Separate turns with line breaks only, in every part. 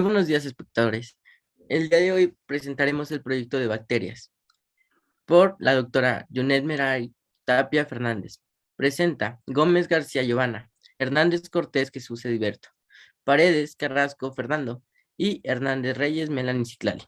Buenos días, espectadores. El día de hoy presentaremos el proyecto de bacterias por la doctora Junet Meray Tapia Fernández. Presenta Gómez García Giovanna, Hernández Cortés Jesús Ediberto, Paredes Carrasco Fernando y Hernández Reyes Melanie Ciclali.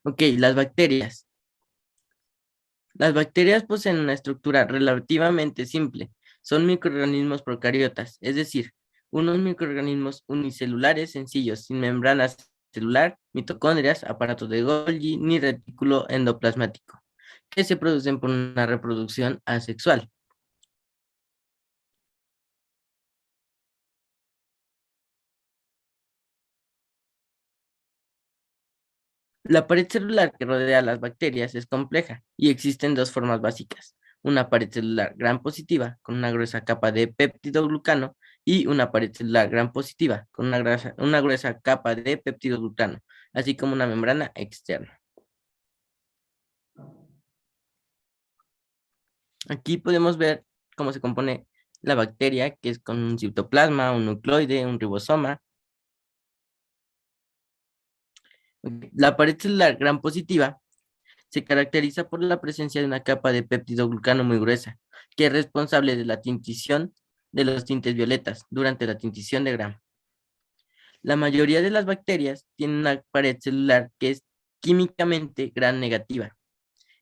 Ok, las bacterias. Las bacterias poseen una estructura relativamente simple. Son microorganismos procariotas, es decir, unos microorganismos unicelulares sencillos, sin membrana celular, mitocondrias, aparato de Golgi, ni retículo endoplasmático, que se producen por una reproducción asexual. La pared celular que rodea a las bacterias es compleja y existen dos formas básicas: una pared celular gram positiva con una gruesa capa de péptidoglucano y una pared celular gram positiva con una gruesa capa de péptidoglucano, así como una membrana externa. Aquí podemos ver cómo se compone la bacteria, que es con un citoplasma, un nucleoide, un ribosoma. La pared celular gram positiva se caracteriza por la presencia de una capa de péptidoglucano muy gruesa, que es responsable de la tintición de los tintes violetas durante la tintición de Gram. La mayoría de las bacterias tienen una pared celular que es químicamente Gram negativa.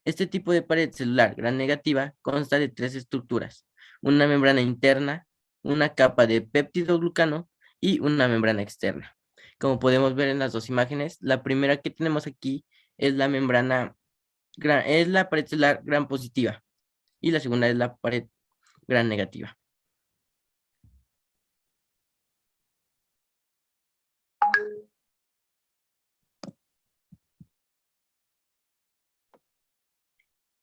Este tipo de pared celular Gram negativa consta de tres estructuras: una membrana interna, una capa de péptidoglucano y una membrana externa. Como podemos ver en las dos imágenes, la primera que tenemos aquí es la membrana es la pared celular gram positiva y la segunda es la pared gram negativa.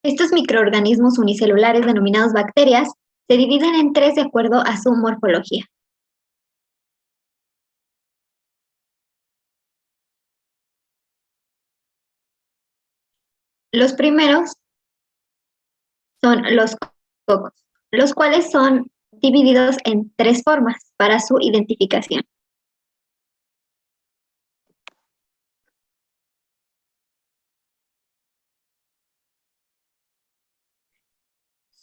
Estos microorganismos unicelulares denominados bacterias se dividen en tres de acuerdo a su morfología. Los primeros son los cocos, los cuales son divididos en tres formas para su identificación.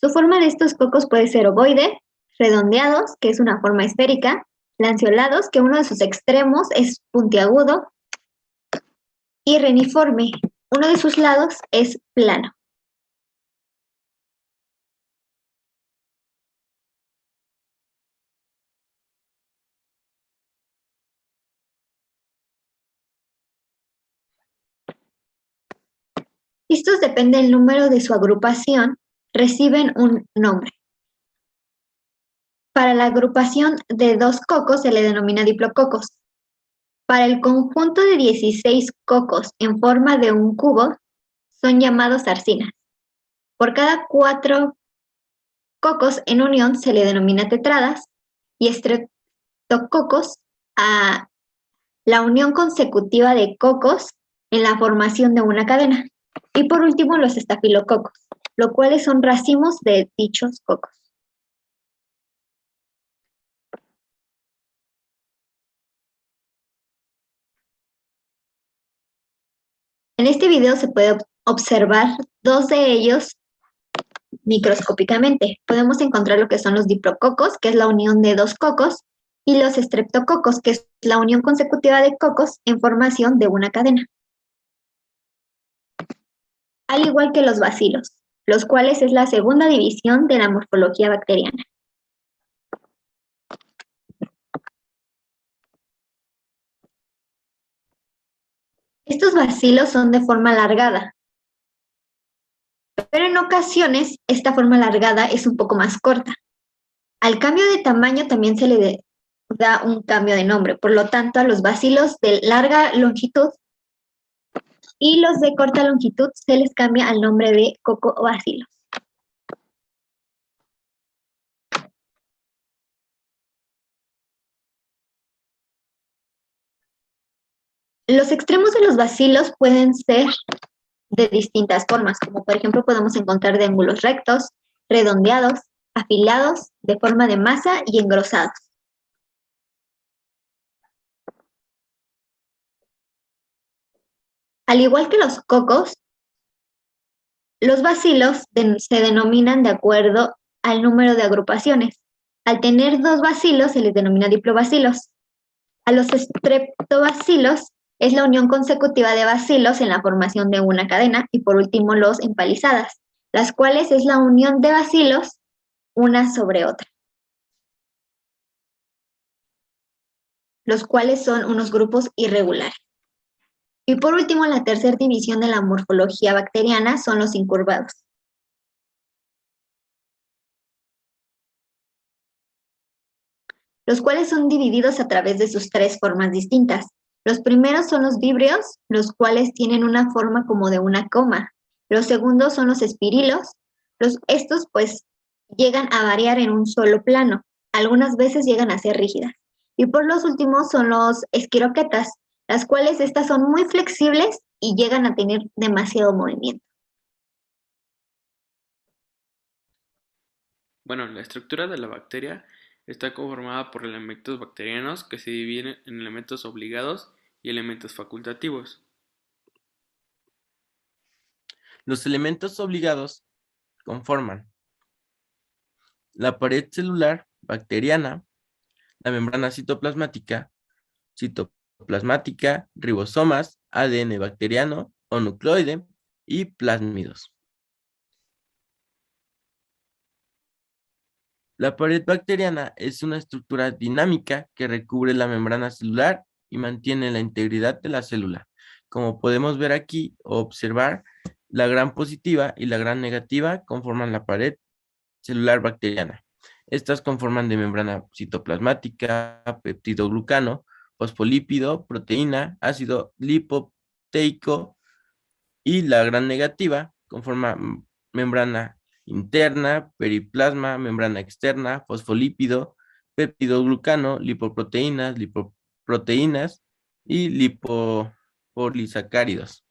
Su forma de estos cocos puede ser ovoide, redondeados, que es una forma esférica, lanceolados, que uno de sus extremos es puntiagudo, y reniforme, uno de sus lados es plano. Estos depende del número de su agrupación, reciben un nombre. Para la agrupación de dos cocos se le denomina diplococos. Para el conjunto de 16 cocos en forma de un cubo son llamados arcinas. Por cada 4 cocos en unión se le denomina tetradas y estreptococos a la unión consecutiva de cocos en la formación de una cadena. Y por último los estafilococos, los cuales son racimos de dichos cocos. En este video se puede observar dos de ellos microscópicamente. Podemos encontrar lo que son los diplococos, que es la unión de dos cocos, y los estreptococos, que es la unión consecutiva de cocos en formación de una cadena. Al igual que los bacilos, los cuales es la segunda división de la morfología bacteriana. Estos bacilos son de forma alargada, pero en ocasiones esta forma alargada es un poco más corta. Al cambio de tamaño también se le da un cambio de nombre, por lo tanto a los bacilos de larga longitud y los de corta longitud se les cambia al nombre de cocobacilos. Los extremos de los bacilos pueden ser de distintas formas, como por ejemplo podemos encontrar de ángulos rectos, redondeados, afilados, de forma de masa y engrosados. Al igual que los cocos, los bacilos se denominan de acuerdo al número de agrupaciones. Al tener 2 bacilos se les denomina diplobacilos. A los streptobacilos es la unión consecutiva de bacilos en la formación de una cadena, y por último los empalizadas, las cuales es la unión de bacilos una sobre otra, los cuales son unos grupos irregulares. Y por último, la tercera división de la morfología bacteriana son los incurvados. Los cuales son divididos a través de sus 3 formas distintas. Los primeros son los víbreos, los cuales tienen una forma como de una coma. Los segundos son los espirilos. Estos pues llegan a variar en un solo plano. Algunas veces llegan a ser rígidas. Y por los últimos son los esquiroquetas, las cuales estas son muy flexibles y llegan a tener demasiado movimiento.
Bueno, la estructura de la bacteria está conformada por elementos bacterianos que se dividen en elementos obligados y elementos facultativos.
Los elementos obligados conforman la pared celular bacteriana, la membrana citoplasmática, ribosomas, ADN bacteriano o nucleoide y plásmidos. La pared bacteriana es una estructura dinámica que recubre la membrana celular y mantiene la integridad de la célula. Como podemos ver aquí o observar, la gran positiva y la gran negativa conforman la pared celular bacteriana. Estas conforman de membrana citoplasmática, peptidoglucano, fosfolípido, proteína, ácido lipoteico, y la gran negativa conforma membrana interna, periplasma, membrana externa, fosfolípido, peptidoglucano, lipoproteínas y lipopolisacáridos.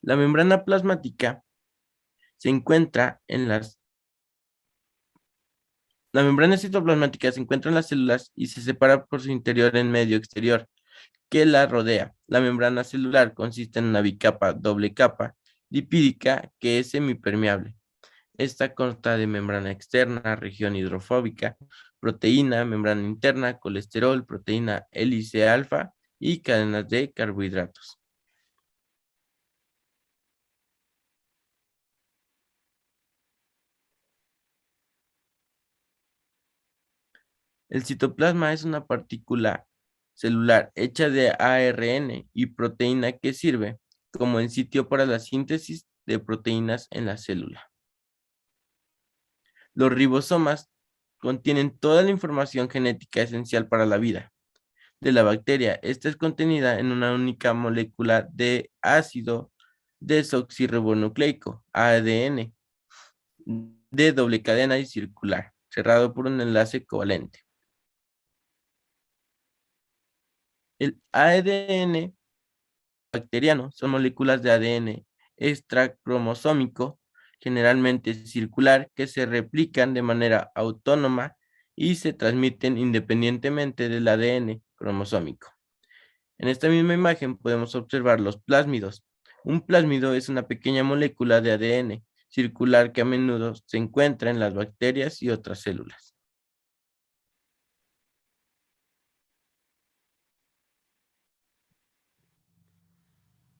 La membrana plasmática se encuentra en La membrana citoplasmática se encuentra en las células y se separa por su interior en medio exterior que la rodea. La membrana celular consiste en una bicapa, doble capa, lipídica que es semipermeable. Esta consta de membrana externa, región hidrofóbica, proteína, membrana interna, colesterol, proteína hélice alfa y cadenas de carbohidratos. El citoplasma es una partícula celular hecha de ARN y proteína que sirve como el sitio para la síntesis de proteínas en la célula. Los ribosomas contienen toda la información genética esencial para la vida de la bacteria. Esta es contenida en una única molécula de ácido desoxirribonucleico, ADN, de doble cadena y circular, cerrado por un enlace covalente. El ADN bacteriano son moléculas de ADN extracromosómico, generalmente circular, que se replican de manera autónoma y se transmiten independientemente del ADN cromosómico. En esta misma imagen podemos observar los plásmidos. Un plásmido es una pequeña molécula de ADN circular que a menudo se encuentra en las bacterias y otras células.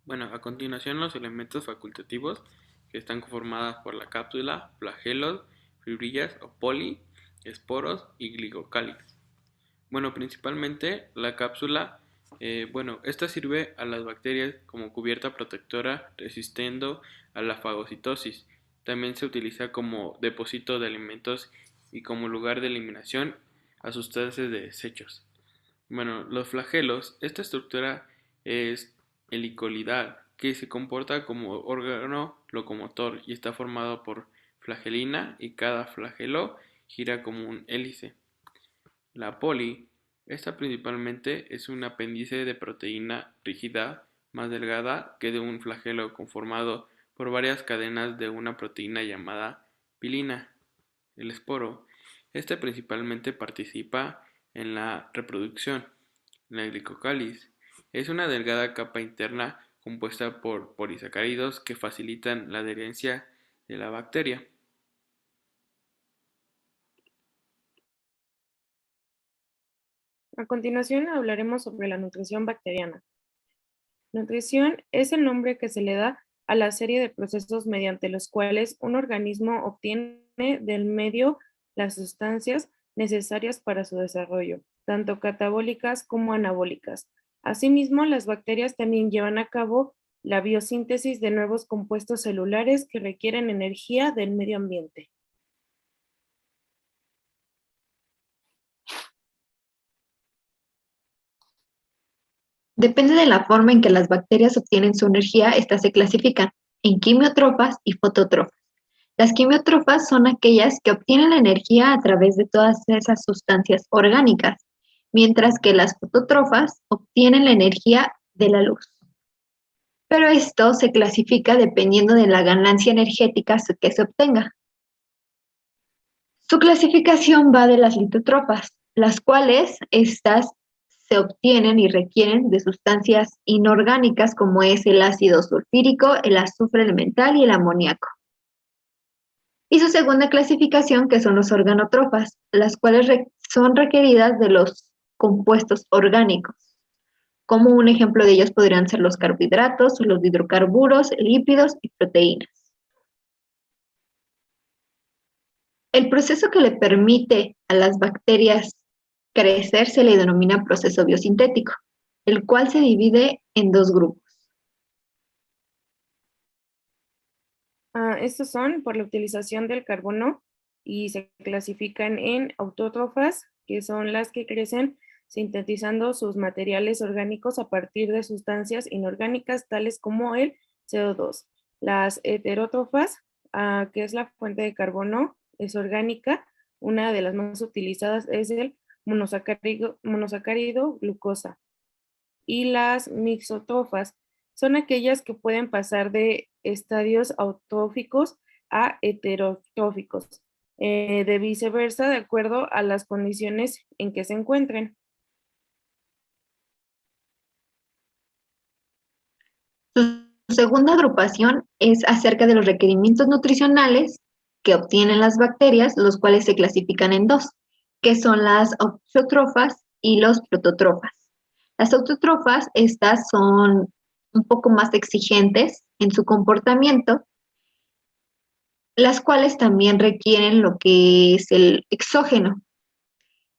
Bueno, a continuación los elementos facultativos que están conformadas por la cápsula, flagelos, fibrillas o poli, esporos y glicocálidos. Bueno, principalmente la cápsula, esta sirve a las bacterias como cubierta protectora resistiendo a la fagocitosis. También se utiliza como depósito de alimentos y como lugar de eliminación a sustancias de desechos. Bueno, los flagelos, esta estructura es helicoidal, que se comporta como órgano locomotor y está formado por flagelina y cada flagelo gira como un hélice. La poli, esta principalmente es un apéndice de proteína rígida más delgada que de un flagelo conformado por varias cadenas de una proteína llamada pilina, el esporo. Este principalmente participa en la reproducción. La glicocáliz es una delgada capa interna compuesta por polisacáridos que facilitan la adherencia de la bacteria.
A continuación hablaremos sobre la nutrición bacteriana. Nutrición es el nombre que se le da a la serie de procesos mediante los cuales un organismo obtiene del medio las sustancias necesarias para su desarrollo, tanto catabólicas como anabólicas. Asimismo, las bacterias también llevan a cabo la biosíntesis de nuevos compuestos celulares que requieren energía del medio ambiente.
Depende de la forma en que las bacterias obtienen su energía, estas se clasifican en quimiótrofas y fotótrofas. Las quimiótrofas son aquellas que obtienen la energía a través de todas esas sustancias orgánicas, mientras que las fotótrofas obtienen la energía de la luz. Pero esto se clasifica dependiendo de la ganancia energética que se obtenga. Su clasificación va de las litótrofas, las cuales estas se obtienen y requieren de sustancias inorgánicas como es el ácido sulfúrico, el azufre elemental y el amoníaco. Y su segunda clasificación, que son los organotrofas, las cuales son requeridas de los compuestos orgánicos. Como un ejemplo de ellos podrían ser los carbohidratos, los hidrocarburos, lípidos y proteínas. El proceso que le permite a las bacterias crecer se le denomina proceso biosintético, el cual se divide en dos grupos.
Estos son por la utilización del carbono y se clasifican en autótrofas, que son las que crecen sintetizando sus materiales orgánicos a partir de sustancias inorgánicas tales como el CO2. Las heterótrofas, que es la fuente de carbono, es orgánica. Una de las más utilizadas es el monosacárido glucosa. Y las mixotrofas son aquellas que pueden pasar de estadios autóficos a heterotróficos, de viceversa, de acuerdo a las condiciones en que se encuentren.
Su segunda agrupación es acerca de los requerimientos nutricionales que obtienen las bacterias, los cuales se clasifican en dos, que son las autótrofas y los protótrofas. Las autótrofas, estas son un poco más exigentes en su comportamiento, las cuales también requieren lo que es el exógeno.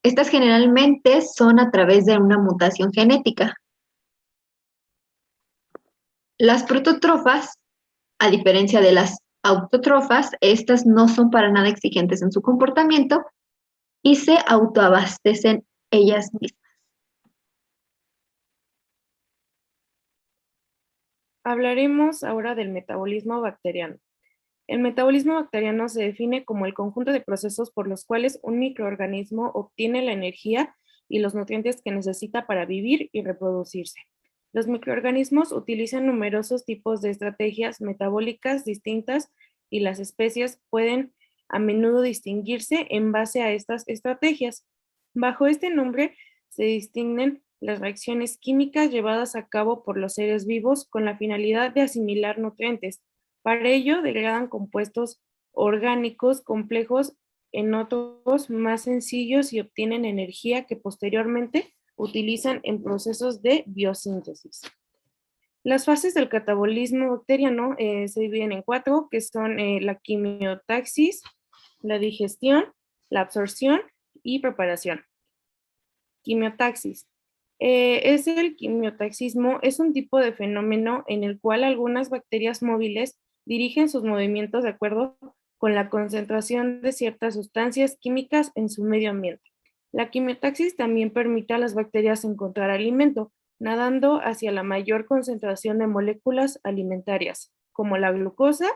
Estas generalmente son a través de una mutación genética. Las protótrofas, a diferencia de las autótrofas, estas no son para nada exigentes en su comportamiento y se autoabastecen ellas mismas.
Hablaremos ahora del metabolismo bacteriano. El metabolismo bacteriano se define como el conjunto de procesos por los cuales un microorganismo obtiene la energía y los nutrientes que necesita para vivir y reproducirse. Los microorganismos utilizan numerosos tipos de estrategias metabólicas distintas y las especies pueden a menudo distinguirse en base a estas estrategias. Bajo este nombre se distinguen las reacciones químicas llevadas a cabo por los seres vivos con la finalidad de asimilar nutrientes. Para ello, degradan compuestos orgánicos complejos en otros más sencillos y obtienen energía que posteriormente utilizan en procesos de biosíntesis. Las fases del catabolismo bacteriano se dividen en cuatro, que son la quimiotaxis, la digestión, la absorción y preparación. Quimiotaxis. El quimiotaxismo es un tipo de fenómeno en el cual algunas bacterias móviles dirigen sus movimientos de acuerdo con la concentración de ciertas sustancias químicas en su medio ambiente. La quimiotaxis también permite a las bacterias encontrar alimento, nadando hacia la mayor concentración de moléculas alimentarias, como la glucosa,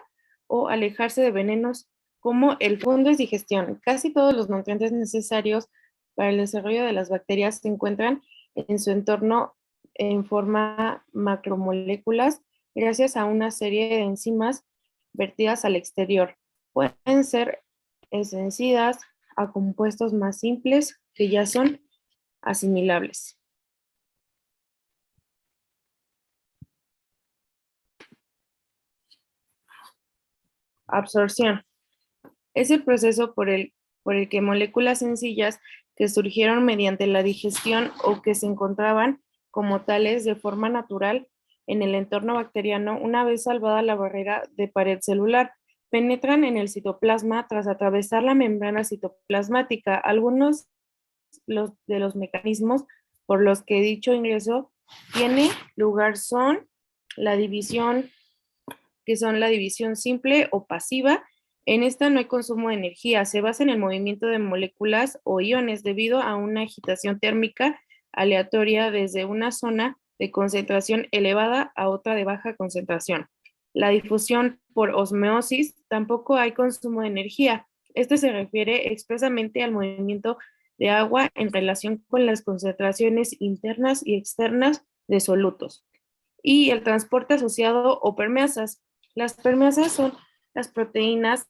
o alejarse de venenos, como el fungo de digestión. Casi todos los nutrientes necesarios para el desarrollo de las bacterias se encuentran en su entorno en forma macromoléculas gracias a una serie de enzimas vertidas al exterior. Pueden ser vencidas a compuestos más simples que ya son asimilables. Absorción. Es el proceso por el que moléculas sencillas que surgieron mediante la digestión o que se encontraban como tales de forma natural en el entorno bacteriano, una vez salvada la barrera de pared celular, penetran en el citoplasma tras atravesar la membrana citoplasmática. Algunos de los mecanismos por los que dicho ingreso tiene lugar son la división, que son la división simple o pasiva. En esta no hay consumo de energía, se basa en el movimiento de moléculas o iones debido a una agitación térmica aleatoria desde una zona de concentración elevada a otra de baja concentración. La difusión por osmosis, tampoco hay consumo de energía. Este se refiere expresamente al movimiento de agua en relación con las concentraciones internas y externas de solutos. Y el transporte asociado o permeasas. Las permeasas son las proteínas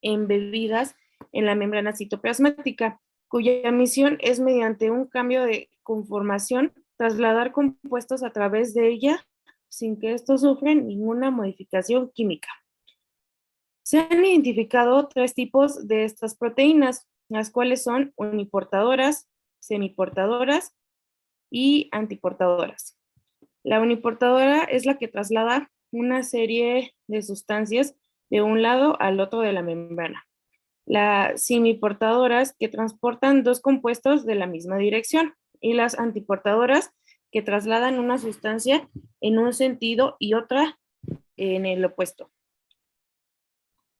embebidas en la membrana citoplasmática, cuya misión es mediante un cambio de conformación trasladar compuestos a través de ella sin que estos sufran ninguna modificación química. Se han identificado tres tipos de estas proteínas, las cuales son uniportadoras, semiportadoras y antiportadoras. La uniportadora es la que traslada una serie de sustancias de un lado al otro de la membrana. Las semiportadoras que transportan dos compuestos de la misma dirección y las antiportadoras que trasladan una sustancia en un sentido y otra en el opuesto.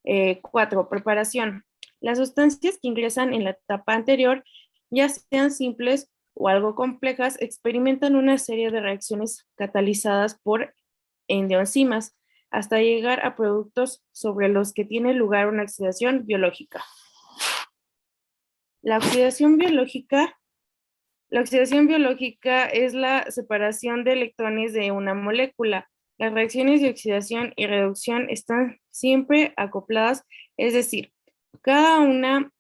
4. Preparación. Las sustancias que ingresan en la etapa anterior, ya sean simples o algo complejas, experimentan una serie de reacciones catalizadas por endoenzimas hasta llegar a productos sobre los que tiene lugar una oxidación biológica. La oxidación biológica es la separación de electrones de una molécula. Las reacciones de oxidación y reducción están siempre acopladas, es decir, cada una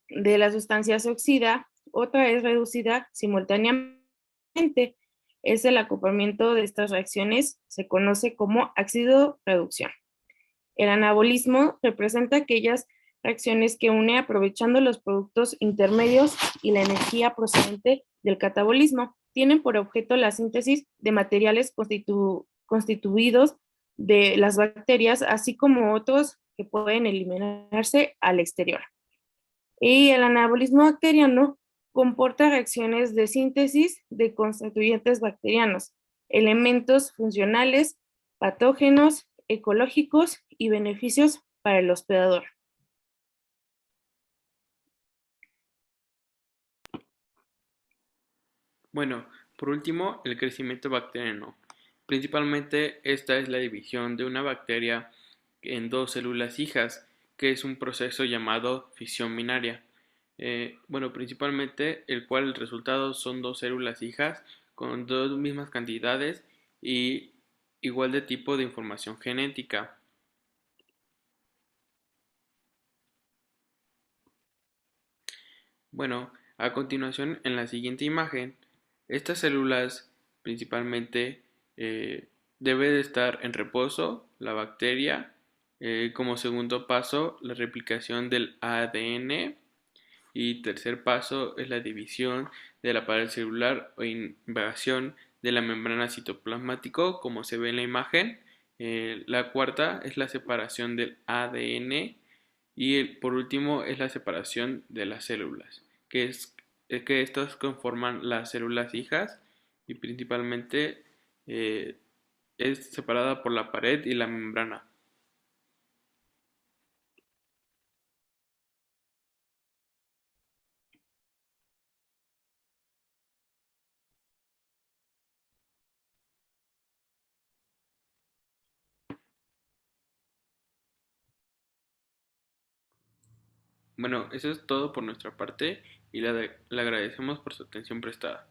de las sustancias se oxida, otra es reducida simultáneamente. Es el acoplamiento de estas reacciones, se conoce como ácido-reducción. El anabolismo representa aquellas reacciones que une aprovechando los productos intermedios y la energía procedente del catabolismo. Tienen por objeto la síntesis de materiales constituidos de las bacterias, así como otros que pueden eliminarse al exterior. Y el anabolismo bacteriano comporta reacciones de síntesis de constituyentes bacterianos, elementos funcionales, patógenos, ecológicos y beneficios para el hospedador.
Bueno, por último, el crecimiento bacteriano. Principalmente esta es la división de una bacteria en dos células hijas, que es un proceso llamado fisión binaria. Principalmente el cual el resultado son dos células hijas con dos mismas cantidades y igual de tipo de información genética. Bueno, a continuación en la siguiente imagen, estas células principalmente debe de estar en reposo la bacteria, como segundo paso la replicación del ADN y tercer paso es la división de la pared celular o invasión de la membrana citoplasmático como se ve en la imagen. La cuarta es la separación del ADN y por último es la separación de las células, es que estas conforman las células hijas y principalmente eh, es separada por la pared y la membrana. Bueno, eso es todo por nuestra parte y le agradecemos por su atención prestada.